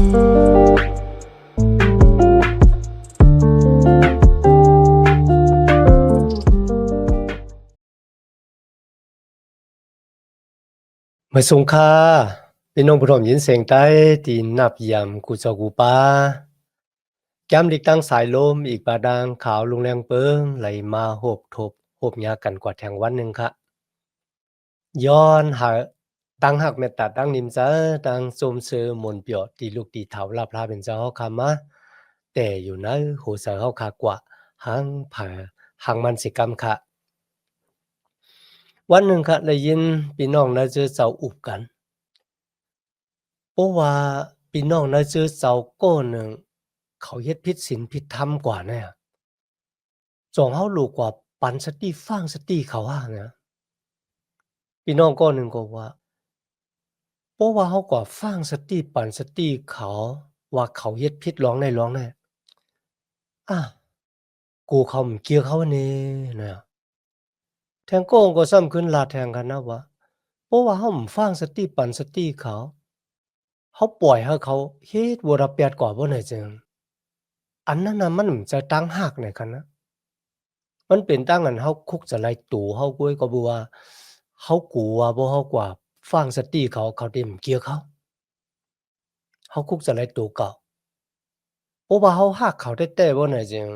咪送卡，พี่น้องผู้ชมยินเสียงใต้ตีนับยำกูจอกูปาแก้มลิกตั้งสายลมอีกปาดังขาวลุงแรงเปิงไหลมาโหบทบโหบยากันกว่าแทงวันหนึ่งค่ะย้อนหาตั้งหักเมตตาตั้งนิมซะตั้งสมเสอมนเปียวตีลูกตีเถาลาพลาเป็นเจ้าเฮาคำมาแต่อยู่ในโหเสือเฮาคากว่าหังผาหังมันสิกรรมค่ะวันหนึ่งค่ะได้ยินพี่น้องได้เจอเสาอุบกันเพราะว่าพี่น้องได้เจอเสาโก้หนึ่งเขาเฮ็ดผิดศีลผิดธรรมกว่าแน่จองเฮารู้กว่าปันสติฟังสติเขาว่านะพี่น้องก็หนึ่งก็ว่าเพราะว่าเฮากว่าฟังสติปันสติเขาว่าเขาเฮ็ดผิดร้องได้อากูเขามันเกี่ยวเขานี่นะแทงโก้ก็ซ้ำขึ้นลาแทงกันนะว่าเพราะว่าเฮาบ่ฟังสติปันสติเขาเฮาปล่อยให้เขาเฮ็ดบ่รับแปดกว่าบ่ได้จึงอันนั้นน่ะมันจะต่างหากเนี่ยกันนะมันเป็นต่างอันเฮาคุกจะไล่ตูเฮาก้วยก็บ่ว่าเฮากลัวบ่เฮากว่าฟังสติเขาเขาเต็มเกี่ยวเขาเฮาคุกจะไล่ตูเก่าเพราะว่าเฮาฮักเขาแท้ๆบ่ได้จึง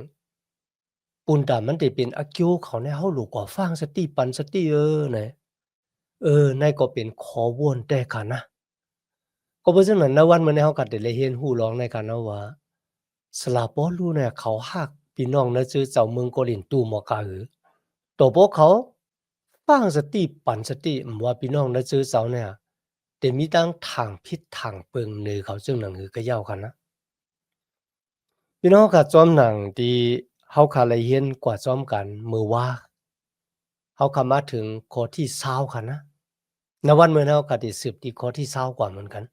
ปุณตามันได้เป็นอากิวเขาในเฮารู้กว่าฟังสติปันสตินะนั่นก็เป็นข้อวนแต่กันนะก็เพราะฉะนั้นณวันมื้อนี้เฮาก็ได้เรียนรู้ลองในกันนะว่าสลาปอลูเนี่ยเขาฮักพี่น้องนะจื้อเจ้าเมืองโกลินตู่หมอกาหือตัวพวกเขาฟังสติปันสติว่าพี่น้องนะจื้อเจ้าเนี่ยได้มีตั้งทางผิดทางเปิงนือเขาจึงหนังหือก็ยาวกันนะพี่น้องก็จอมหนังที่เฮาคาได้เรียนกว่าจอมกันมื้อว่าเฮาเข้ามาถึงข้อที่20ค่ะนะณวันมื้อนี้เฮาก็ได้สืบที่ข้อที่20กว่าเหมือนกัน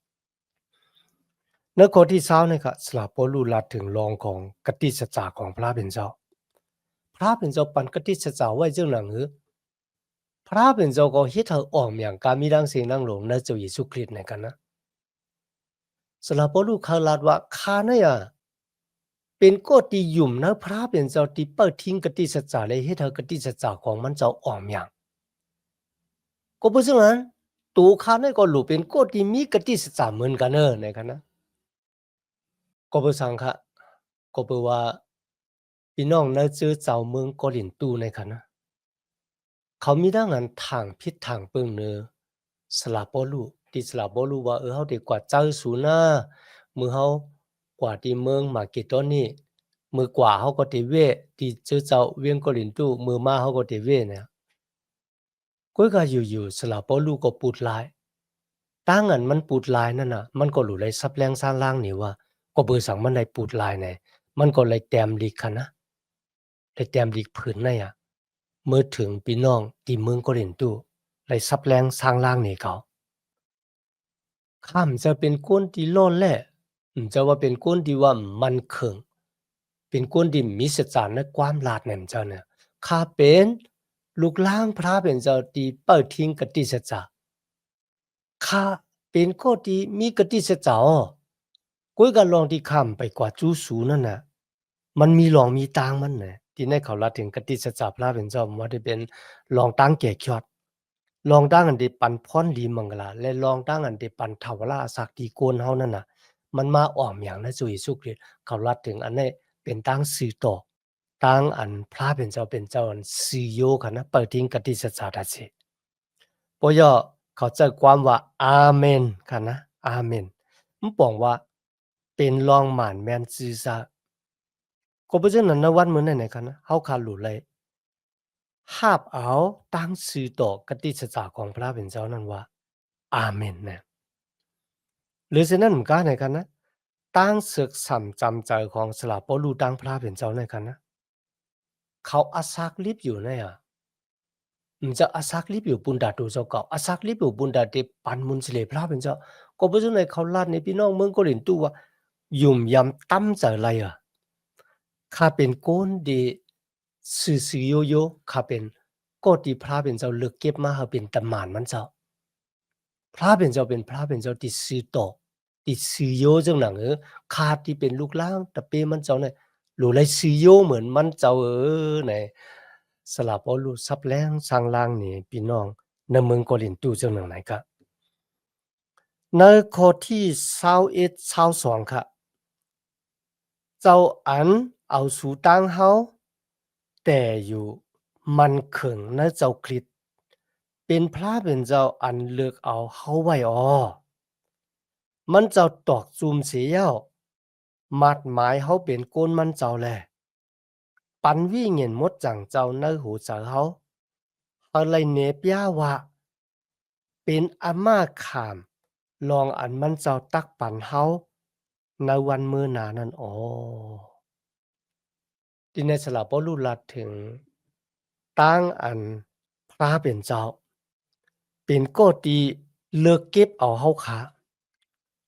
ในข้อที่20นี่ก็สลาปอลูลัดถึงรองของกติสัจจะของพระเป็นเจ้าพระเป็นเจ้าปันกติสัจจะไว้จึงหนังหือ พระเป็นเจ้าก็เฮ็ดให้ออกอย่างกามีดังสิ่งดังหลงในเจ้าเยซูคริสต์ในกันนะสำหรับปอลูคาลาดว่าข้าเนี่ยเป็นก็ที่ยุ่มนะพระเป็นเจ้าที่เปิดทิ้งกติสัจจะเลยเฮ็ดให้กติสัจจะของมันเจ้าออกอย่างก็เพราะฉะนั้นตัวข้าเนี่ยก็รู้เป็นก็ที่มีกติสัจจะเหมือนกันในกันนะก็เพราะสังฆะก็เพราะว่าพี่น้องในเจอเจ้าเมืองโกรินตูในกันนะ เขามีดังนั้นทางผิดทางเปิงเนอสละบ่รู้ที่สละบ่รู้ว่าเฮาได้กว่าเจ้าสูนะมื้อเฮากว่าที่เมืองมาเกดอนนี้มื้อกว่าเฮาก็ได้เวที่เจ้าเจ้าเวียงกอลินตุมื้อมาเฮาก็ได้เวเนี่ยก้อยก็อยู่ๆสละบ่รู้ก็ปูดหลายตั้งอันมันปูดหลายนั่นน่ะมันก็รู้เลยซับแรงสร้างล่างนี่ว่าก็เบอสังมันได้ปูดหลายแหน่มันก็เลยแต้มลีกค่ะนะได้แต้มลีกผืนในอะ เมื่อถึงพี่น้องที่เมืองโกรินตูไลซับแรงสร้างล่างนี่เขาข้ามจะเป็นคนที่โลดแล่จะว่าเป็นคนที่ว่ามันเคิงเป็นคนที่มีสัจจะในความลาดแหนมเจ้าเนี่ยข้าเป็นลูกล่างพระเป็นเจ้าที่เปิดทิ้งกติสัจจะข้าเป็นคนที่มีกติสัจจะก้อยกันลองที่ข้ามไปกว่าจู้สูนั่นน่ะมันมีหลองมีตางมันน่ะที่ในเขาละถึงกติสัจจะพระเป็นเจ้าว่าได้เป็นลองตั้งแก่ยอด ลองตั้งอันที่ปันพ้อนดีมังกลาและลองตั้งอันที่ปันเทวราศักดิโกนเฮานั่นน่ะมันมาอ้อมอย่างในจุยสุคริตเขาลัดถึงอันนี้เป็นตั้งสื่อต่อตั้งอันพระเป็นเจ้าอันสื่อโยค่ะนะเปิดทิ้งกติสัจจาดัสิปอย่อเขาใจความว่าอาเมนค่ะนะอาเมนมันปองว่าเป็นรองหมานแมนซื่อซะก็เพราะฉะนั้นในวันมื้อนั้นน่ะค่ะนะเฮาขาดหลุเลย หาบเอาตั้งชื่อต่อกติสจาของพระเป็นเจ้านั้นว่าอาเมนนะหรือฉะนั้นมันก็ในกันนะตั้งศึกสัมจำใจของสลาปอลูตั้งพระเป็นเจ้าในกันนะเขาอาศักลิบอยู่เนี่ยมันจะอาศักลิบอยู่ปุนดาดูเจ้าเก่าอาศักลิบอยู่ปุนดาเดปันมุนสิเลพระเป็นเจ้าก็เพราะฉะนั้นเขาลาดในพี่น้องเมืองโกรินตัวว่ายุ่มยำตั้มใจอะไรข้าเป็นโกนดีสื่อโยโย่ข้าเป็นก็ที่พระเป็นเจ้าเลือกเก็บมาให้เป็นตำนานมันเจ้าพระเป็นเจ้าเป็นพระเป็นเจ้าที่สื่อต่อ ติซือโยจังหนังคาที่เป็นลูกล่างตะเปมันเจ้าเนี่ยหลูไลซือโยเหมือนมันเจ้าไหนสลับเอาลูซับแรงสร้างล่างนี่พี่น้องในเมืองกอลินตู่จังหนังไหนกะในข้อที่21 22ค่ะเจ้าอันเอาสู่ตั้งเฮาแต่อยู่มันเขิงนะเจ้าคริสต์เป็นพระเป็นเจ้าอันเลือกเอาเฮาไว้มันเจ้าตอกจุมเสียแล้วมัดหมายเฮาเป็นก้นมันเจ้าแลปันวี่เงินหมดจังเจ้าในหูเจ้าเฮาอะไรเนปยาว่าเป็นอาม่าขามลองอันมันเจ้าตักปันเฮาในวันมื้อหน้านั้นที่ในสลับบ่รู้ลัดถึงตั้งอันพระเป็นเจ้าเป็นโกตีเลิกเก็บเอาเฮาขา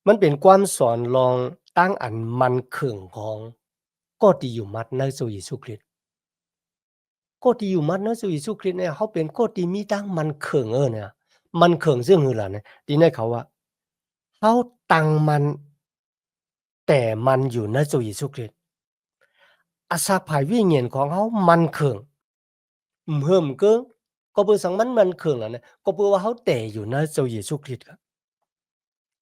มันเป็นความสอนรองตั้งอันมันเคิงของโกตีอยู่มัดในพระเยซูคริสต์โกตีอยู่มัดในพระเยซูคริสต์เนี่ยเฮาเป็นโกตีมีตั้งมันเคิงเนี่ยมันเคิงซึ่งคือล่ะเนี่ยที่ในเขาว่าเฮาตั้งมันแต่มันอยู่ในพระเยซูคริสต์อาสาภายวิญญาณของเฮามันเคิงเหิมเกิงก็เพื่อสังมันเคิงล่ะเนี่ยก็เพื่อว่าเฮาแต่อยู่ในพระเยซูคริสต์ครับ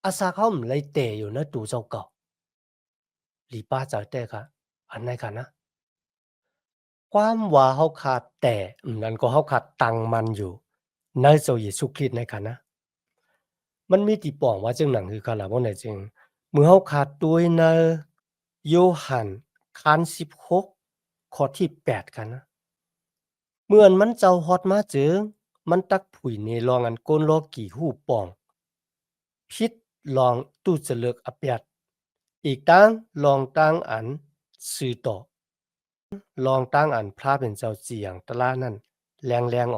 อาสาเขาไม่เลยแต่อยู่ในตู่เจ้าเก่าหลีป้าจะแต่ค่ะอันไหนค่ะนะความว่าเฮาขาดแต่นั่นก็เฮาขาดตังมันอยู่ในพระเยซูคริสต์ในค่ะนะมันมีที่ป้องว่าจังหนังคือค่ะล่ะบ่แน่จริงเมื่อเฮาขาดด้วยในโยฮันคาน16ข้อที่8ค่ะนะเมื่อนมันเจ้าฮอดมาเจิงมันตักผุยเนลองอันก้นลอกี่ฮู้ป้องพิษลองตู้จะเลิกอเปียดอีกตั้งลองตั้งอันสื่อต่อ ลองตั้งอันพระเป็นเจ้าเจียงตะล่านั่นแรง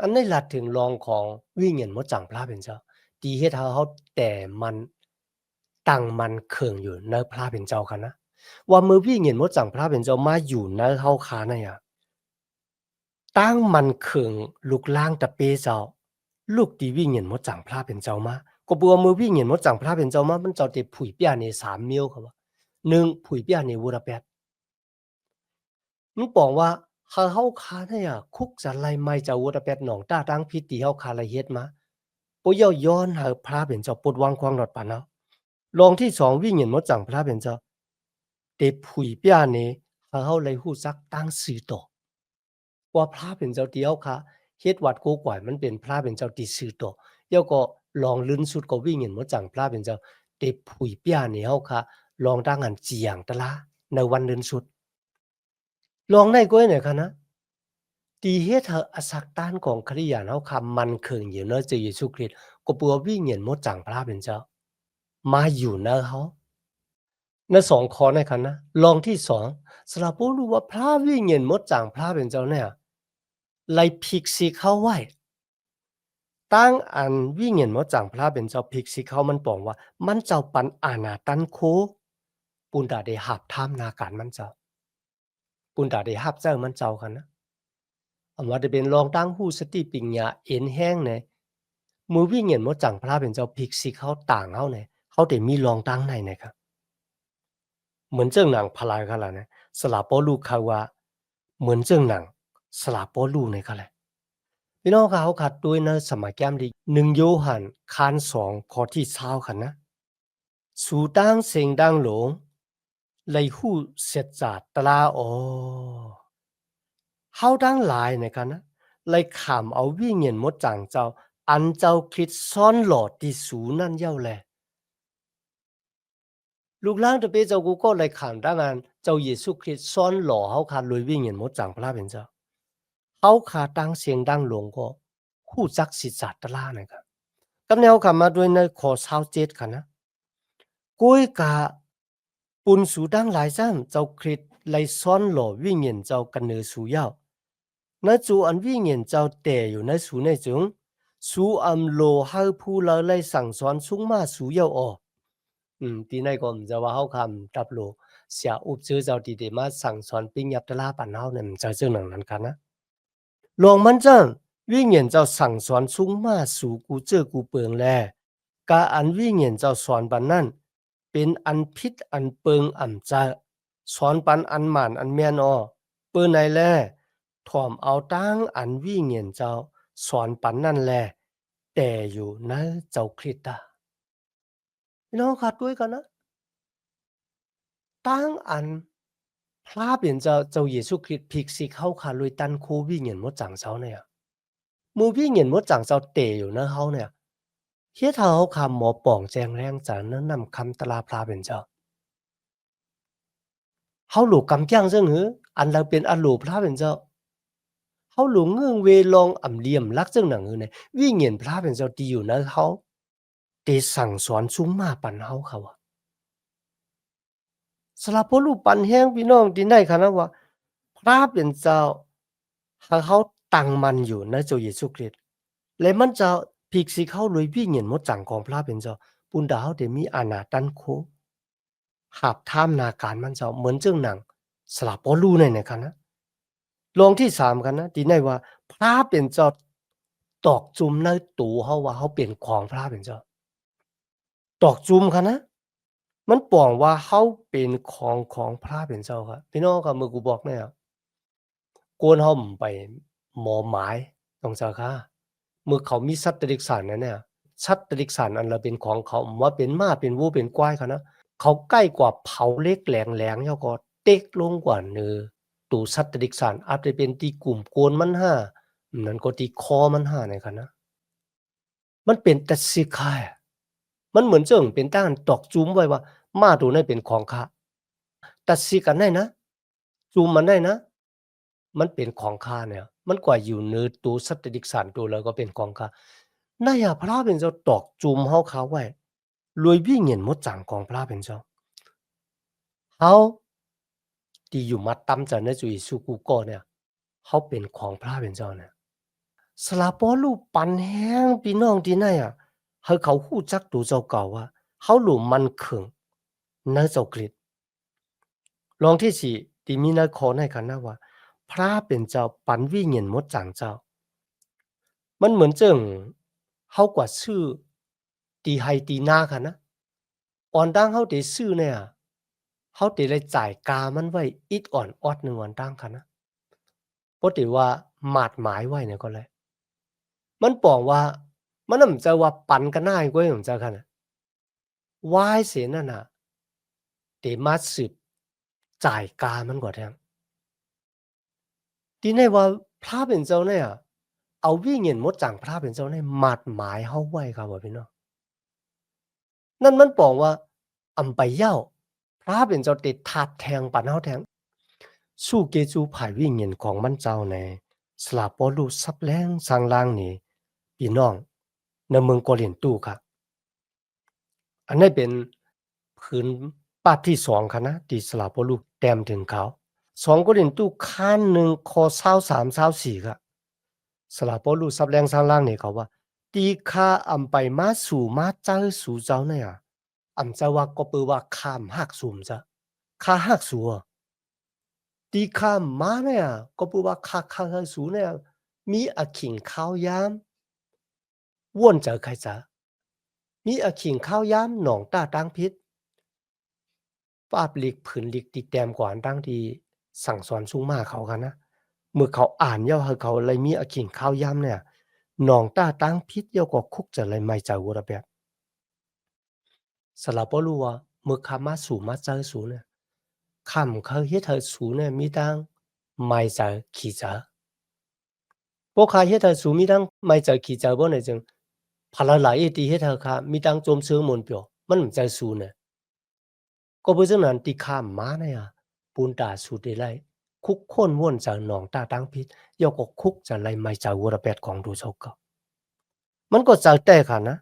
อันนี้ลัดถึงรองของวิเงินมดจังพระเป็นเจ้าตีเฮ็ดให้เฮาแต่มันตั้งมันเคิงอยู่ในพระเป็นเจ้าคันนะว่ามือวิเงินมดจังพระเป็นเจ้ามาอยู่ในเฮาคานั่นอะตั้งมันเคิงลูกล่างตะเปเจ้าลูกตีวิเงินมดจังพระเป็นเจ้ามาก็บัวมือวิเงินมดจังพระเป็นเจ้ามามันเจ้าติผุยเปียใน3มิ้วเขาว่า1ผุยเปียในวุระแปด มันบอกว่าเฮาคาเนี่ยคุกจะไลไม่จะวัวตะเป็ดหนองต้าตั้งพิธีเฮาคาไลเฮ็ดมาปุย่อย้อนหาพระเป็นเจ้าปดวางควางดอดปานเนาะลองที่2วิ่งเห็นมดจังพระเป็นเจ้าเตผุยเปียนี้เฮาเลยฮู้จักตั้งชื่อต่อว่าพระเป็นเจ้าที่เฮาคาเฮ็ดวัดโกกวยมันเป็นพระเป็นเจ้าที่ชื่อต่อแล้วก็ลองลื่นสุดก็วิ่งเห็นมดจังพระเป็นเจ้าเตผุยเปียนี้เฮาคาลองตั้งอันเจียงตะลาในวันลื่นสุดลองได้ก้อยเนี่ยคะนะ ดีเฮ็ดให้อสักต้านของคริยานเฮาคำมันเคิงอยู่เนาะเจอเยซูคริสต์ก็ปัววิ่งเหยียนมดจังพระเป็นเจ้ามาอยู่เนาะเฮาใน2ข้อในคันนะลองที่2สำหรับผู้รู้ว่าพระวิ่งเหยียนมดจังพระเป็นเจ้าเนี่ยไลพิกสิเขาไว้ตั้งอันวิ่งเหยียนมดจังพระเป็นเจ้าพิกสิเขามันปองว่ามันเจ้าปันอาณาตันโคปุณดาได้หับท่ามนาการมันเจ้าปุณดาได้หับเจ้ามันเจ้าคันนะ ว่าจะเป็นรองตั้งหู้สติปิญญาเอ็นแห้งเนี่ยมือวิ่งเห็นมดจังพระเป็นเจ้าพิกซิเขาต่างเขาเนี่ยเขาแต่มีรองตั้งในนะครับเหมือนเจ้าหนังพลายเขาละนะสลาโปลูเขาว่าเหมือนเจ้าหนังสลาโปลูในเขาแหละพี่น้องเขาขัดด้วยนะสมัยแก้มดี1โยหันคาน2ข้อที่20คันนะสู่ตั้งเสียงดังหลงเลยหู้เสร็จจาดตลาเฮาทั้งหลายนะครับนะเลยขำเอาวิญญาณมดจังเจ้าอันเจ้าคริสต์ซ่อนหลอดที่สูนั่นเย้าแลลูกหลานตะเปเจ้ากูก็เลยขำดังนั้นเจ้าเยซูคริสต์ซ่อนหล่อเฮาขาดเลยวิญญาณมดจังพระเป็นเจ้าเฮาขาดตั้งเสียงดังหลงก็ฮู้จักสิศาสตรานะครับกำแนวคำมาด้วยในข้อ27ค่ะนะก้อยกะปุนสูดังหลายซ้ำเจ้าคริสต์เลยซ่อนหล่อวิญญาณเจ้ากันเนือสู่เย้า 那主安วิญญาณเจ้าแต่อยู่ในสูในจงสูอันโลหาผู้เราไล่สั่งสอนสูงมาสูเยาออที่ในก็จะว่าเฮาคำดับโลเสียอุบชื่อเจ้าที่ได้มาสั่งสอนปิ้งยับตะลาปันเฮานั่นจะเจ้าหนังนั้นกันนะลองมันจังวิญญาณเจ้าสั่งสอนสูงมาสู่กูเจอกูเปิงแล กาอันวิเหงียนเจ้าสอนปันนั้นเป็นอันพิษอันเปิงอ่ำจะสอนปันอันหมานอันแม่นอเปิ้นไหนแลถ่อมเอาตั้งอันวิเหงียนเจ้าสอนปันนั่นแลแต่อยู่ในเจ้าคริสต์พี่น้องขาดด้วยกันนะตั้งอันพระเป็นเจ้าเยซูคริสต์ภิกษิเข้าขาลุยตันคูวิเหงียนมดจังเจ้าเนี่ยมูวิเหงียนมดจังเจ้าเตอยู่นะเฮาเนี่ยเฮ็ดให้เฮาคำหมอป่องแจงแรงจานั้นนำคำตลาพระเป็นเจ้าเฮาหลูกกำจังซึ่งหืออันเราเป็นอันหลูพระเป็นเจ้าเฮาหลูเงื่องเวลองอ่ำเหลี่ยมลักซึ่งหนังหือเนี่ยวิเหงียนพระเป็นเจ้าดีอยู่นะเฮาเตสั่งสอนสูงมาปันเฮาเขาอะสละพอลูกปันแห้งพี่น้องที่ไหนคะนะว่าพระเป็นเจ้าหากเขาตั้งมันอยู่ในเจ้าเยซูคริสต์และมันจะภิกษิเขาเลยวิเหงียนหมดจังของพระเป็นเจ้าปุณดาเฮาได้มีอานาตันโคหาบท่ามนาการมันเจ้าเหมือนเจ้าหนังสละพอลูในคะนะลองที่3กันนะที่ไหนว่าพระเป็นเจ้าตอกจุมในตูเฮาว่าเฮาเป็นของพระเป็นเจ้าตอกจุมคะนะ มันป้องว่าเฮาเป็นของพระเป็นเจ้าครับพี่น้องครับเมื่อกูบอกแม่อะโกนเฮาไปหมอหมายต้องเจ้าค่ะเมื่อเขามีสัตว์ตริกสารนั้นเนี่ยสัตว์ตริกสารอันละเป็นของเขาว่าเป็นม้าเป็นวัวเป็นควายเขานะเขาใกล้กว่าเผาเหล็กแหลงๆแล้วก็เต็กลงกว่าเนือตู่สัตว์ตริกสารอาจจะเป็นที่กลุ่มโกนมันห้านั่นก็ที่คอมันห้าเนี่ยค่ะนะมันเป็นแต่สิคายมันเหมือนเจิ่งเป็นต้านตอกจุ้มไว้ว่าม้าตัวนั้นเป็นของข้า ตัดสิกันได้นะจูมมันได้นะมันเป็นของข้าเนี่ยมันกว่าอยู่เนือตัวสัตว์ดิกสารตัวแล้วก็เป็นของข้านายาพระเป็นเจ้าตอกจูมเฮาเขาไว้รวยวิ่งเงินหมดจังของพระเป็นเจ้าเฮาที่อยู่มาตำจะในจุยสุกูโกเนี่ยเฮาเป็นของพระเป็นเจ้าเนี่ยสลาปอลูปันแห้งพี่น้องที่ไหนอะให้เขาฮู้จักตัวเจ้าเก่าว่าเฮาหลุมมันขึงในเจ้ากฤษ ลองที่สี่ที่มีนครให้กันนะว่าพระเป็นเจ้าปันวิเงียนหมดจางเจ้ามันเหมือนเจิงเฮากว่าชื่อตีไฮตีนาค่ะนะอ่อนดังเฮาได้ซื้อเนี่ยเฮาได้เลยจ่ายกามันไว้อิดอ่อนออดหนึ่งอ่อนดังค่ะนะเพราะที่ว่ามาดหมายไว้เนี่ยก็เลยมันปองว่ามันน่ะจะว่าปันกันหน้าก้อยของเจ้าค่ะนะวายเสียนั่นน่ะเตมาสืบจ่ายกามันกว่าแท้ง ที่ในว่าพระเป็นเจ้าเนี่ยเอาวิญญาณมดจังพระเป็นเจ้าเนี่ยหมาดหมายเฮาไว้ครับว่าพี่น้องนั่นมันบอกว่าอำไปเย้าพระเป็นเจ้าติดทัดแทงปันเฮาแทงสู้เกจูภายวิญญาณของมันเจ้าในสลาปอลูซับแรงสร้างล่างนี่พี่น้องในเมืองโกรินตูครับอันนี้เป็นผืนป้าบที่2ค่ะนะที่สลาปอลูแต้มถึงเขา2โกรินตูข้าน1ข้อ23 24ครับ สลาปอลูซับแรงสร้างล่างนี่เขาว่าตีคาอำไปมาสู่มาเจอสู่เจ้าเนี่ยอำจะว่าก็เปือว่าข้ามหักสูมจะคาหักสูอะตีคามมาเนี่ยก็เปือว่าคาสูเนี่ยมีอะขิงข้าวยามว่วนเจอใครจะมีอะขิงข้าวยามหนองต้าตั้งพิษปาบหลีกผืนหลีกติดแต้มกว่าอันตั้งที่สั่งสอนสูงมากเขากันนะเมื่อเขาอ่านย่อให้เขาเลยมีอะขิงข้าวยามเนี่ยหนองต้าตั้งพิษย่อก็คุกจะเลยไม่เจาระแบบ สำหรับบ่รู้ว่าเมื่อคำมาสู่มาเจอสูเนี่ยคำเขาเฮ็ดให้สูเนี่ยมีทั้งไม่เจอขี้เจอพวกเขาเฮ็ดให้สูมีทั้งไม่เจอขี้เจอบ่เนี่ยจึงพลาหลายที่เฮ็ดให้เขามีทั้งจมเสือมนเปียวมันบ่ใจสูเนี่ยก็เพราะฉะนั้นที่ข้ามมาเนี่ยปูนตาสูได้ไลคุกคนว่นจากหนองตาตั้งพิษย่อก็คุกจะไลไม่เจาวัวระแปดของดูเจ้าก็มันก็จะแต่ค่ะนะ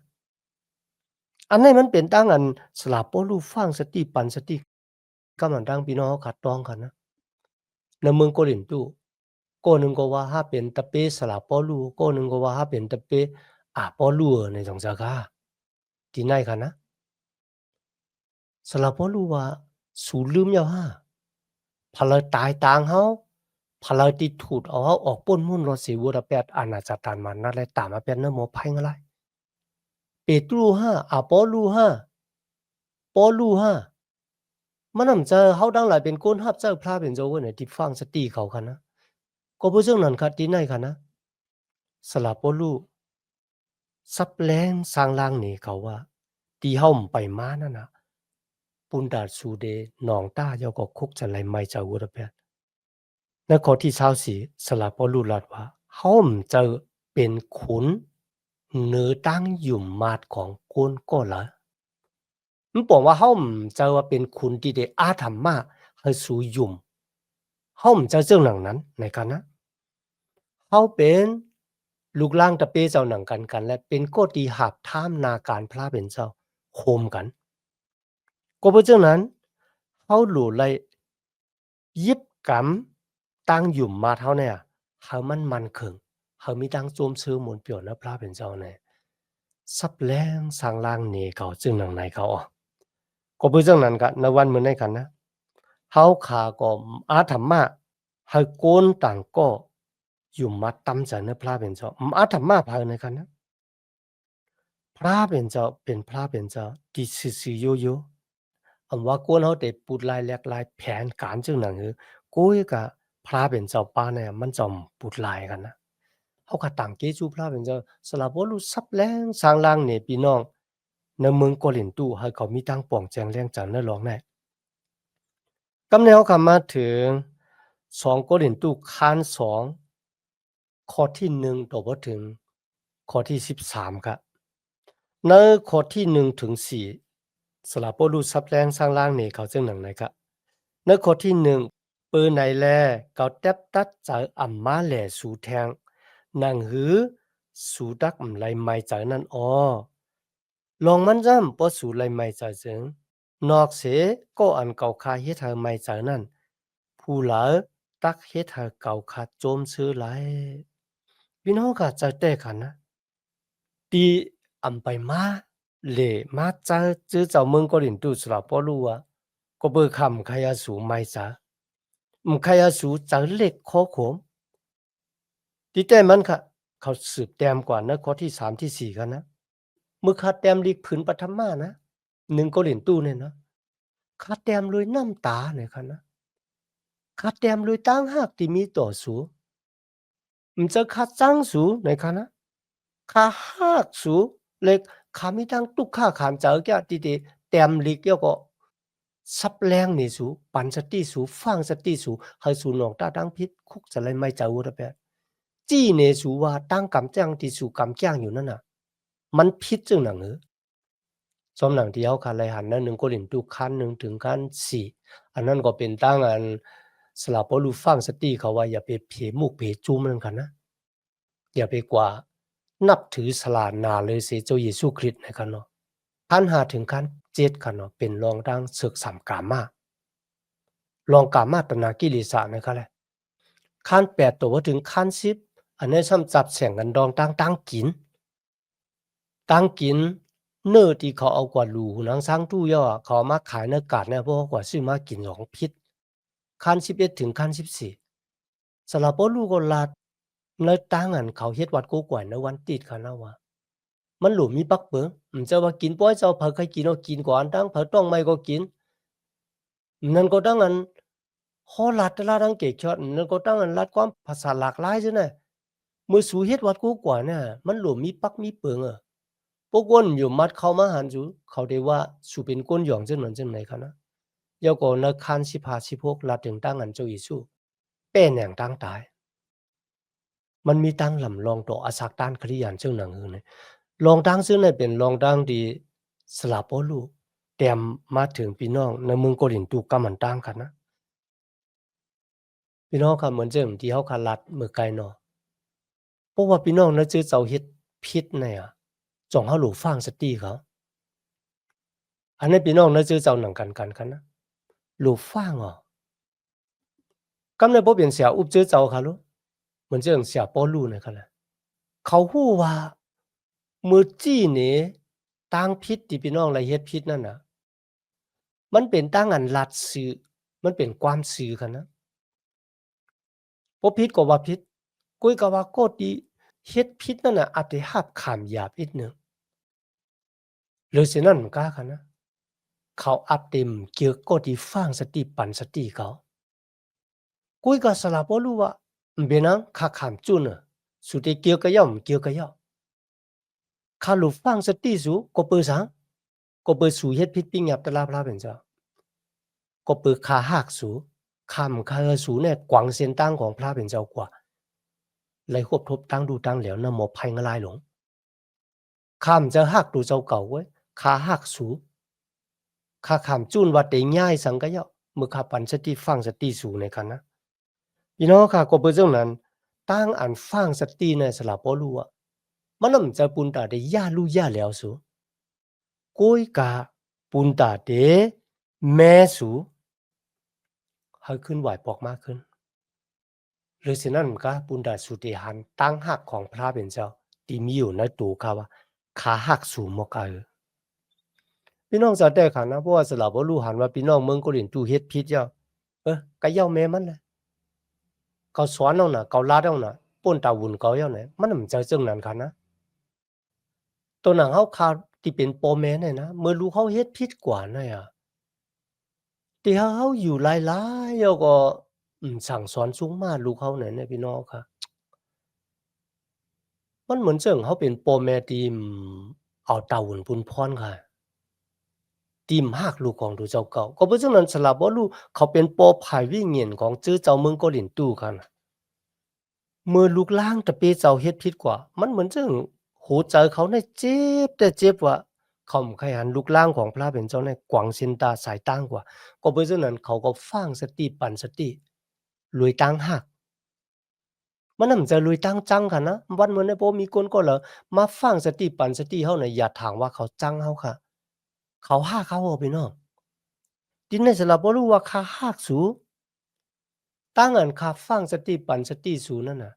อันนี้มันเป็นตั้งอันสลับโปลูฟังสติปันสติกำลังตั้งพี่น้องเขาขัดต้องกันนะในเมืองโกรินตูโกหนึ่งก็ว่าถ้าเป็นตะเปสลับโปลูโกหนึ่งก็ว่าถ้าเป็นตะเปอาโปลูในสองสาขาที่ไหนกันนะสลับโปลูว่าสูลืมยาวห้าพลอยตายต่างเฮาพลอยติดถูดเอาเฮาออกป้นมุ่นรถสีวัวแปดอาณาจักรมันนั่นแหละตามมาเป็นเนื้อหมูไผ่อะไร เปโตรฮะอาปอลูฮะปอลูฮะมันนำจะเฮาดังหลายเป็นก้นฮับเจ้าพระเป็นเจ้าเว้ยเนี่ยที่ฟังสติเขาคันนะก็บ่เชิงนั้นคัดที่ไหนคันนะสละปอลูซับแลงสร้างล่างนี่เขาว่าที่เฮาไปมานั่นน่ะปุนดาดสูเดหนองต้ายอก็คุกจะไหลไม่เจ้าวุระเปียในข้อที่24สละปอลูรัดว่าเฮาจะเป็นขุนเหนือตั้งอยู่มาดของก้นก็ละ มันบอกว่าเฮาจะว่าเป็นคุณที่ได้อาธรรมะให้สู่ยุ่มเฮาจะเจ้าหนังนั้นในกันนะเฮาเป็นลูกล่างตะเปเจ้าหนังกันและเป็นโกตีหับท่ามนาการพระเป็นเจ้าโคมกันก็เพราะฉะนั้นเฮาหลู่ไลยิบกำตั้งยุ่มมาเท่าเนี่ยเฮามันเคิงเฮามีตั้งโจมซื้อหมุนเปี่ยวนะพระเป็นเจ้าเนี่ยซับแรงสร้างล่างเนเขาจึงหนังไหนเขาอ่ะก็เพราะฉะนั้นก็ในวันมื้อในกันนะ เฮาขาก็อาธรรมะให้โกนต่างก็อยู่มาตำใจในพระเป็นเจ้าอาธรรมะภายในกันนะพระเป็นเจ้าเป็นพระเป็นเจ้าที่ซื่อๆโยๆว่าโกนเฮาได้ปุดลายแลกลายแผนการจึงนั้นคือโกยกะพระเป็นเจ้าปาเนี่ยมันจอมปุดลายกันนะเฮาก็ตั้งเกจูพระเป็นเจ้าสละบ่รู้ซับแลงสร้างล่างนี่พี่น้องในเมืองโกรินตุให้เขามีตั้งป่องแจงแรงจันในหลองแน่ กำเนาคำมาถึง2โกรินตุคัน2ข้อที่1ต่อบ่ถึงข้อที่13ครับในข้อที่1ถึง4สละปอรูซับแรงสร้างล่างนี่เขาจึงหนังไหนครับในข้อที่1ปือไหนแลเขาแตบตัดใจอ่ำมาแหล่สู่แทงหนังหือสู่ดักไหลไม่ใจนั่นอ้อลองมันจ้ำปอสู่ไหลไม่ใจจึงนอกเสก็อันเก่าคาเฮ็ดให้ไม่ใจนั่น ผู้หลาตักเฮ็ดให้เก่าขาดโจมซื้อหลายพี่น้องก็ใจแตกกันนะตีอำไปมาเหล่มาจะจื้อเจ้าเมืองก็ลินตุสระปอรู้ว่าก็เบิกคำขยาสูไม่ซะขยาสูจะเล็กข้อขมที่แต่มันค่ะเขาสืบแต้มกว่านะข้อที่3ที่4กันนะมือขาดแต้มลีกผืนปฐมมานะ1ก็ลินตุเนี่ยนะขาดแต้มเลยน้ำตาเนี่ยค่ะนะขาดแต้มเลยตั้งหากที่มีต่อสู้จะขาดจังสูในคะนะ ข้าหากสูเล็กขามีทั้งตุกข้าขามเจอแก่ติเตแต้มลิกเดียวก็ซับแรงนี่สูปันสติสูฟังสติสูให้สูหนองตาดังพิษคุกจะเลยไม่เจอระเบิดจี้เนสูว่าตั้งกำจังที่สูกำจ้างอยู่นั่นน่ะมันพิษจึงหนังสมหนังที่เขาคันเลยหันนั่นหนึ่งก็หลินตุคันหนึ่งถึงคันสี่อันนั้นก็เป็นตั้งอันสลับพอลูฟังสติเขาว่าอย่าไปเผมุกเผจุ้มนั่นกันนะอย่าไปกว่านับถือศาสนาเลยเสียเจ้าเยซูคริสต์นะครับเนาะขั้น5ถึงขั้น7กันเนาะเป็นรองดังศึกสามกามาลองกามาตนากิเลสะนะครับแหละขั้น8ตัวถึงขั้น10อันนี้ซ้ำจับแสงกันดองตั้งกินเนื้อที่เขาเอากว่าหลูหนังช้างตู้ย่อเขาเอามาขายในกาดเนี่ยพวกเขากว่าซื้อมากินของพิษขั้น11ถึงขั้น14สำหรับบ่รู้ก็ลาดในตั้งอันเขาเฮ็ดวัดโกกวยในวันติดเขานะว่า มันหลุมมีปักเปิงจะว่ากินป้อยเจ้าเผาใครกินเอากินก่อนตั้งเผาต้องไม่ก็กินนั่นก็ตั้งอันฮอลัดลาดังเกกช็อตนั่นก็ตั้งอันลัดความภาษาหลากหลายซะน่ะมื้อสูเฮ็ดวัดกูกว่าน่ะมันหลุมมีปักมีเปิงอะพวกวนอยู่มัดเข้ามาหันจูเขาได้ว่าสูเป็นก้นหย่องจังนั้นจังไหนคะนะยาก็นักคัน15 16ลัดถึงตั้งอันเจ้าอีสู้เป็นแหน่งตั้งตาย มันมีตั้งลำลองต่ออาศักต้านคริยานเชิงหนังอื่นเลยลองตั้งซึ่งในเป็นลองตั้งดีสลับโอลูแต้มมาถึงพี่น้องในเมืองโกลินตูกำมันตั้งกันนะพี่น้องครับเหมือนเจิมที่เฮาคาลัดเมื่อไกลเนาะเพราะว่าพี่น้องนะเจอเจ้าเฮ็ดผิดเนี่ยจ่องเฮาหลูฟังสติเขาอันนั้นพี่น้องนะเจอเจ้าหนังกันนะหลูฟังอ่ะกำในบ่เป็นเสียอุบเจอเจ้าค่ะลูกเหมือนเจิมเสียปอลูเนี่ยค่ะแหละเขาฮู้ว่ามื้อจี้นี่ตั้งผิดที่พี่น้องละเฮ็ดผิดนั่นน่ะ มันเป็นตั้งอันรัดสื่อมันเป็นความสื่อกันนะบ่ผิดก็ว่าผิดกุยก็ว่าโกติเฮ็ดผิดนั่นน่ะอาจสิหับคำหยาบนิดหนึ่ง หรือฉะนั้นมันกล้าค่ะนะเขาอัปเต็มเกี่ยวก็ที่ฟังสติปันสติเขากุยก็สลับบ่รู้ว่าเบนังคาขามจุนน่ะสุดที่เกี่ยวก็ย่อมเกี่ยวก็ย่อคาลูฟังสติสูก็เปิดสังก็เปิดสู่เฮ็ดผิดปิงยับตะลาพลาเป็นเจ้าก็เปิดคาหักสูคำคาสูเนี่ยกวางเส้นตั้งของพระเป็นเจ้ากว่าเลยควบทบตั้งดูตั้งแล้วนะหมอภัยงลายหลงคำจะหักดูเจ้าเก่าไว้คาหักสูคาขามจุนว่าได้ง่ายสังก็ย่อมือคาปันสติฟังสติสูในกันนะพี่น้องค่ะก็เปิดเจ้านั้นตั้งอันฟังสติในสลับบ่รู้อะมันนำจะปุนตาได้ย่ารู้ย่าแล้วสูกุยกาปุนตาเดแม่สูให้ขึ้นไหวปอกมากขึ้นหรือฉะนั้นมันก็ปุนตาสุติหันตั้งหักของพระเป็นเจ้าที่มีอยู่ในตัวเขาว่าขาหักสูงมกาพี่น้องจะได้ค่ะนะเพราะว่าสลับบ่รู้หันว่าพี่น้องเมืองเกาหลีตู้เฮ็ดผิดเจ้าก็ย่าแม่มันแหละเขาสอนเอาน่ะเขาลาดเอาน่ะป่นตาวุ่นเขาเอาน่ะมันน่ะมันจะจังนั้นค่ะนะตัวหนังเฮาข่าวที่เป็นพ่อแม่เนี่ยนะเมื่อลูกเขาเฮ็ดผิดกว่าน่ะอะที่เฮาอยู่หลายๆแล้วก็สั่งสอนสูงมาลูกเขานั่นน่ะพี่น้องค่ะมันเหมือนจั่งเฮาเป็นพ่อแม่ที่เอาตาวุ่นปุ่นพรค่ะที่ฮักลูกของตัวเจ้าเก่าก็เพราะฉะนั้นสลับบ่รู้เขาเป็นป่อภายวิญญาณของจื้อเจ้าเมืองเกาหลีตู้ค่ะน่ะ เมื่อลูกล่างตะเปเจ้าเฮ็ดผิดกว่ามันเหมือนจั่งหัวใจเขาเนี่ยเจ็บแต่เจ็บว่าเขาบ่เคยหันลูกล่างของพระเป็นเจ้าเนี่ยกวางสินตาสายต่างกว่าก็เพราะฉะนั้นเขาก็ฟังสติปันสติลุยตั้งหักมันน่ะมันจะลุยตั้งจังค่ะนะวันเหมือนในบ่มีคนก็เหรอมาฟังสติปันสติเฮาน่ะอย่าถามว่าเขาจังเฮาค่ะเขาฮักเฮาอะพี่น้องทีนี้สำหรับบ่รู้ว่าเขาฮักสูตั้งอันเขาฟังสติปันสติสูนั่นน่ะ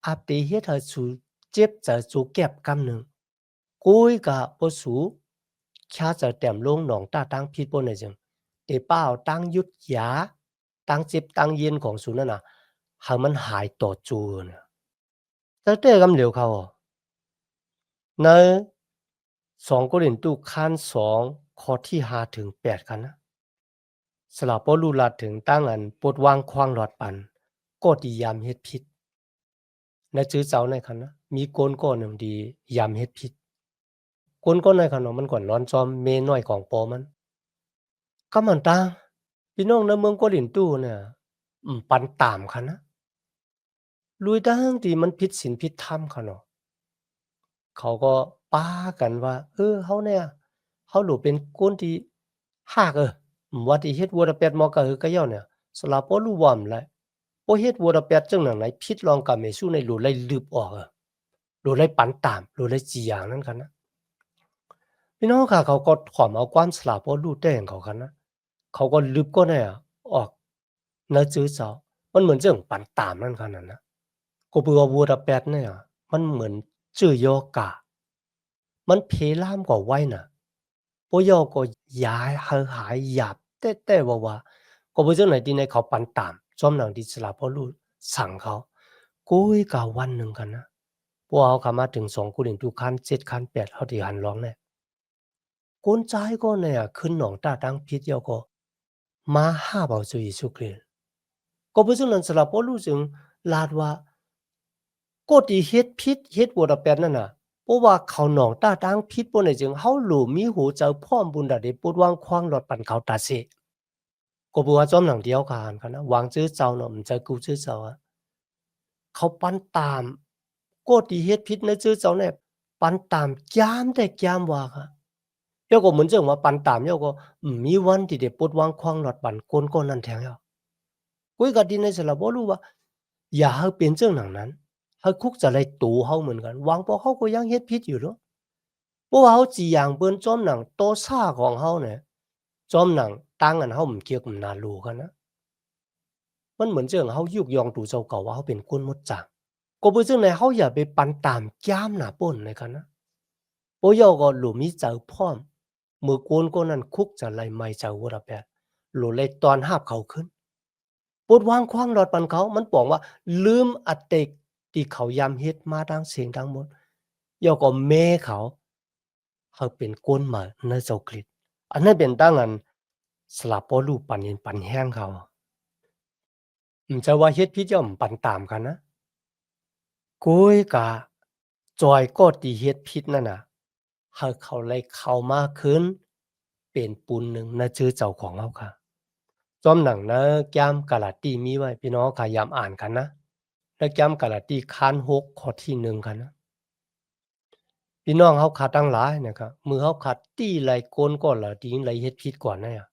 อาจจะเฮ็ดให้สูเจ็บใจสูแก็บกำหนึ่งกุยกะบ่สูแค่จะแต้มลงหนองตาตั้งผิดบ่ได้จังแต่เป้าตั้งยุดยาตั้งเจ็บตั้งเย็นของสูนั่นน่ะให้มันหายต่อจูน่ะแต่แต่กำเหลียวเขาอะใน2โกรินตู้คัน2ข้อที่5ถึง8กันนะสละบ่รู้ลัดถึงตั้งอันปลดวางความหลอดปันก็ดียามเฮ็ดผิด ในจื้อเจ้าในคันนะมีโกนก้อนหนึ่งดียามเฮ็ดผิดโกนก้อนในคันเนาะมันก่อนร้อนจอมเมน้อยของปอมันก็มันตางพี่น้องในเมืองกัวหลินตู้เนี่ยปันตามคันนะลุยตั้งที่มันผิดศีลผิดธรรมคันเนาะเขาก็ป๊ากันว่าเฮาเนี่ยเฮาหลูเป็นคนที่ฮากว่าที่เฮ็ดวัวตะเป็ดหมอกะกะย้อเนี่ยสละบ่รู้ว่ามันไรบ่เฮ็ดวัวตะเป็ดจังหนังไหนผิดลองกะเมสู้ในหลูไลลืบออกหลูไลปันตามหลูไลจีอย่างนั้นคันนะ พี่น้องค่ะเขาก็ถอมเอาความสลับเอารูดได้ของเขาคันนะเขาก็ลึบก็เนี่ยออกเนื้อจื้อเสามันเหมือนเรื่องปั่นตามนั่นขนาดนะก็เบื่อวัวตะแปดเนี่ยมันเหมือนจื้อโยกะมันเพล่ามกว่าไว้น่ะปยอก็ย้ายเฮอหายหยาบแต่ว่าก็บ่จังไหนที่ในเขาปั่นตามจอมหนังที่สลับเอารูดสั่งเขากุยกะวันหนึ่งกันนะพวกเขาเข้ามาถึง2กุดินทุกคัน7คัน8เฮาที่หันร้องเนี่ย 꼰짜이거네야 큰 농따 땅 빛여고 마하바주 이수그릴 거부즈는 스라 볼루증 라드와 꽃이 헷 빛, 헷 워다 뺐나나 뽀와 카운농 따 땅 빛보내증 하울루 미후 저 포함 분다리 뽀왕 쾅 롯반 가우따시 거부와 좀랑 디어간 가나 왕즈 자우는 저 구즈 자와 เขาปั้นตามโกติเฮ็ดพิษในชื่อเจ้าเนี่ยปั้นตามจ้ามแต่จ้ามว่าค่ะยกก็เหมือนเจ้าว่าปั้นตามยกก็มีวันที่ได้ปลดวางความหลอดปั่นโกนๆนั่นแทงยอ กุยก็ดีในสระบ่รู้ว่าอย่าให้เป็นเรื่องหนังนั้นให้คุกจะไล่ตูเฮาเหมือนกันวางเพราะเขาก็ยังเฮ็ดผิดอยู่เนาะเพราะว่าเขาจีอย่างเปิ้นจอมหนังโตซ่าของเฮาเนี่ยจอมหนังต่างกันเฮาบ่เกี่ยวกับนารู้กันนะมันเหมือนเจิ่งเฮายุกยองตู่เจ้าเก่าว่าเฮาเป็นคนมดจังก็บ่จึงไหนเฮาอย่าไปปั่นตามจ้ามหน้าเปิ้นเลยกันนะโปย่อก็หลู่มีเจ้าพร้อมมื้อโกนก็นั้นคุกจะไล่ไหม้เจ้าหัวระแปะหลู่ไล่ต้อนรับเขาขึ้น ปลดวางขว้างหลอดปันเขามันบอกว่าลืมอดีตที่เขายำเฮ็ดมาทั้งเสียงทั้งหมดแล้วก็แม่เขา เฮาเป็นก้นมาในเจ้ากฤษอันนั้นเป็นตั้งอันสลับปอลูปันเย็นปันแห้งเขาจะว่าเฮ็ดพิษย่อมปันตามกันนะกุยกะจอยก็ตีเฮ็ดพิษนั่นน่ะเฮาเขาเลยเข้ามาขึ้นเป็นปูนหนึ่งนะชื่อเจ้าของเฮาค่ะจอมหนังนะแก้มกะลาตีมีไว้พี่น้องค่ะยามอ่านกันนะแล้วแก้มกะลาตีคาน6ข้อที่1กันนะพี่น้องเฮาขาดตั้งหลายนะครับมือเฮาขาดตีไหลโกนก่อนละตีไหลเฮ็ดพิษก่อนนะ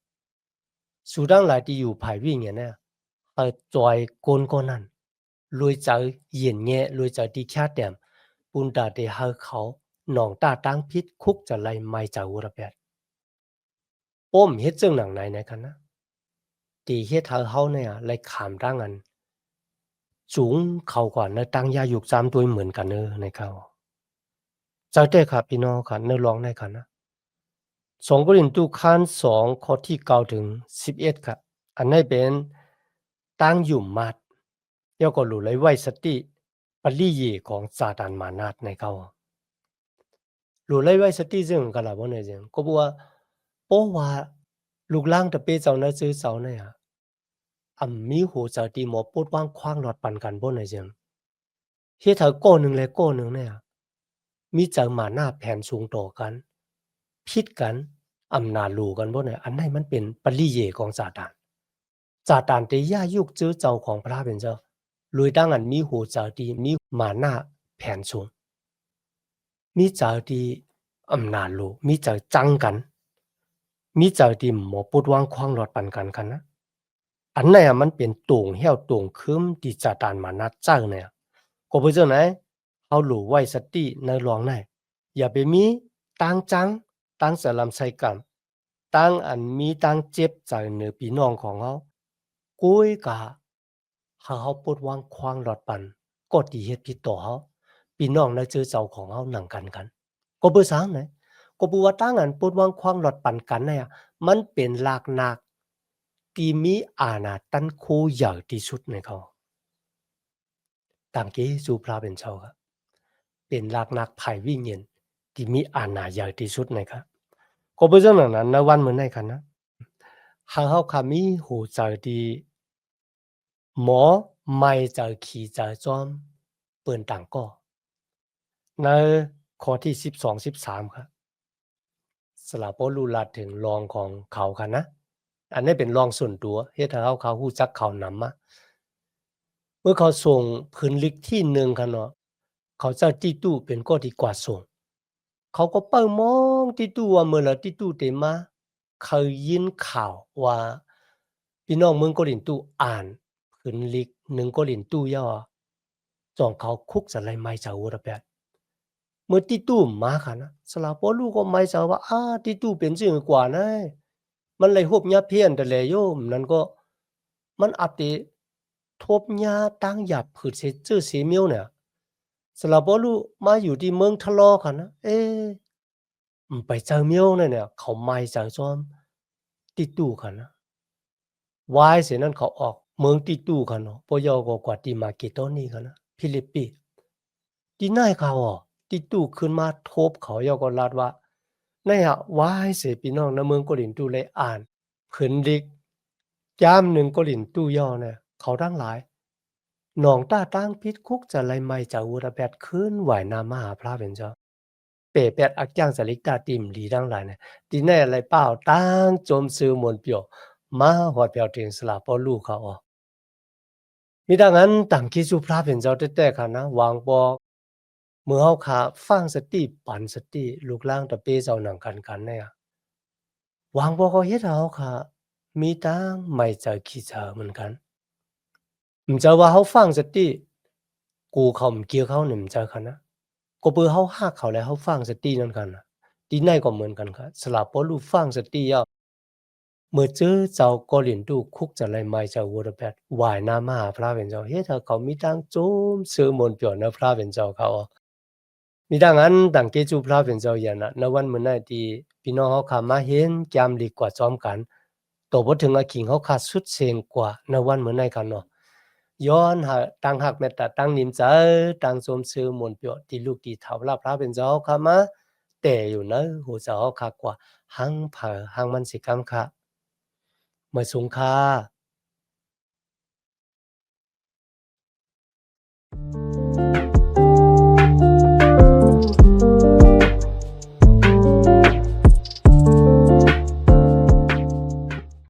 สูดังหลายที่อยู่ภายวิ่งเนี่ยนะจอยโกนก็นั่นลวยใจเหยียนแงะลวยใจที่แค่แต้มปุนตาเตเฮาเขาหนองตาตั้งพิษคุกจะไล่ไม่จากอุระแปดป้มเฮ็ดจึงหนังไหนในกันนะตีเฮ็ดเฮาเนี่ยไล่ขามตั้งอันสูงเขาก่อนในตั้งยายุกจามตัวเหมือนกันเนอในเขาใจได้ครับพี่น้องครับเนื้อร้องในกันนะ2 Korinto ข้าง2ข้อที่9ถึง11ครับอันนี้เป็นตั้งอยู่มัดแล้วก็หลุไลไว้สติปริเยของซาตานมานาตในเขาหลุไลไว้สติซึ่งกันละบ่เนี่ยจึงก็บอกว่าเพราะว่าลูกล่างตะเปเจ้านะซื้อเจ้าเนี่ยมีหูเจ้าที่หมอปดวางขว้างหลอดปันกันบ่เนี่ยจึงเฮ็ดให้ก้อหนึ่งและก้อหนึ่งเนี่ยมีเจ้ามานาแผ่นสูงต่อกันผิดกันอำนาจรู้กันบ่เนี่ยอันไหนมันเป็นปริเยของซาตานซาตานเตย่ายุกจื้อเจ้าของพระเป็นเจ้าลุยตั้งอันมีหูเจ้าที่มีมานาแผ่นสูงมีเจ้าที่อำนาจรู้มีเจ้าจังกันมีเจ้าที่หมอปดวางขว้างหลอดปันกันกันนะอันไหนมันเป็นตวงเหี่ยวตวงคึมที่ซาตานมานาเจ้าเนี่ยก็เพื่อเจ้าไหนเฮารู้ไว้สติในหลวงไหนอย่าไปมีตั้งจังตั้งสลัมใส่กันตั้งอันมีตั้งเจ็บใจเหนือพี่น้องของเฮากุยกะเฮาปดวางขว้างหลอดปันก็ที่เฮ็ดผิดต่อเฮาพี่น้องในชื่อเจ้าของเฮาหนังกันก็เพื่อสร้างไหนก็บ่ว่าตั้งอันปดวางขว้างหลอดปันกันเนี่ยมันเป็นหลากหนักที่มีอาณาตันโคใหญ่ที่สุดในเขาตามเกสู่พระเป็นเจ้าครับเป็นหลากหนักภายวิญญาณที่มีอาณาใหญ่ที่สุดในครับก็เพื่อจังนั้นในวันมื้อในคันนะเฮาค่ะมีหูใจที่หมอไม่ใจขี่ใจจอมเปิ้นต่างก็ในข้อที่12 13ครับสละบ่รู้ลัดถึงรองของเขาค่ะนะอันนี้เป็นรองส่วนตัวเฮ็ดให้เขาฮู้จักเขานำมาเมื่อเขาส่งพื้นลึกที่1ค่ะเนาะเขาเจ้าตี้ตู้เป็นก็ดีกว่าส่งเขาก็เปิ้งมองตี้ตู้ว่าเมื่อละตี้ตู้เตมาเคยยินข่าวว่าพี่น้องเมืองโกรินตู้อ่านพื้นลึก1โกรินตู้ย่อจ่องเขาคุกจะไล่ไม้เจ้าระแปด เมื่อติตู้มาค่ะนะสลาปอลูก็ไม่ทราบว่าติตู้เป็นจึงกว่านะมันเลยฮบญาเพี้ยนแต่แลโยมนั่นก็มันอัปเดตทบญาตั้งหยับผืดเสจื้อเสเมียวเนี่ยสลาปอลูมาอยู่ที่เมืองทะลอค่ะนะไปเจอเมียวเนี่ยเขาไม่เจอจอมติตู้ค่ะนะวายเสียนั่นเขาออกเมืองติตู้ค่ะเนาะปอยอก็กว่าที่มาเกตอนี่ค่ะนะฟิลิปปิที่ไหนเขาติตู้ขึ้นมาทบเขายอก็ลาดว่าในวายเสียพี่น้องในเมืองโกลินตู้เลยอ่านเพิ่นดิกย้ำหนึ่งโกลินตู้ย่อเนี่ยเขาทั้งหลายหนองต้าตั้งพิษคุกจะไล่ไม่จากอุระแปดขึ้นไหวนามาหาพระเป็นเจ้าเปแปดอักจ้างสลิกตาติมดีทั้งหลายเนี่ยตีแน่อะไรเปล่าตั้งโจมซื้อมวลเปียวมาหอดเปียวถึงสลาปอลูกเขามีดังนั้นต่างคิดสู่พระเป็นเจ้าแต่ๆค่ะนะวางบอกเมื่อเฮาขาฟังสติปันสติลูกล่างตะเปเจ้าหนังกันเนี่ยวางบ่ก็เฮ็ดให้เฮาขามีตั้งไม่ใจขี้เฉอเหมือนกันจะว่าเฮาฟังสติกูเขาเกี่ยวเขานี่มันจะค่ะนะก็เปือเฮาฮักเขาแล้วเฮาฟังสตินั่นกันน่ะที่ไหนก็เหมือนกันค่ะสลับบ่รู้ฟังสติยาเมื่อเจอเจ้าก็เรียนรู้คุกจะไล่ไม้เจ้าวัวระแปดว่ายน้ำมาหาพระเป็นเจ้าเฮ็ดให้เขามีตั้งโจมซื้อมนต์เปียวนะพระเป็นเจ้าเขามีดังนั้นดังเกจูพระเป็นเจ้าอย่างนะในวันมื้อนั้นที่พี่น้องเฮาเข้ามาเห็นแจ่มดีกว่าซ้อมกันโตบ่ถึงอะขิงเฮาขาดสุดเสียงกว่าในวันมื้อนั้นกันเนาะย้อนหาตั้งหักเมตตาตั้งนิมใจตั้งสมชื่อมนต์เปียวที่ลูกที่เฒ่าลาพระเป็นเจ้าเข้ามา แต่อยู่เนาะหูเจ้าคักกว่าหังเผอหังมันสิกังคะเมื่อสุงค่า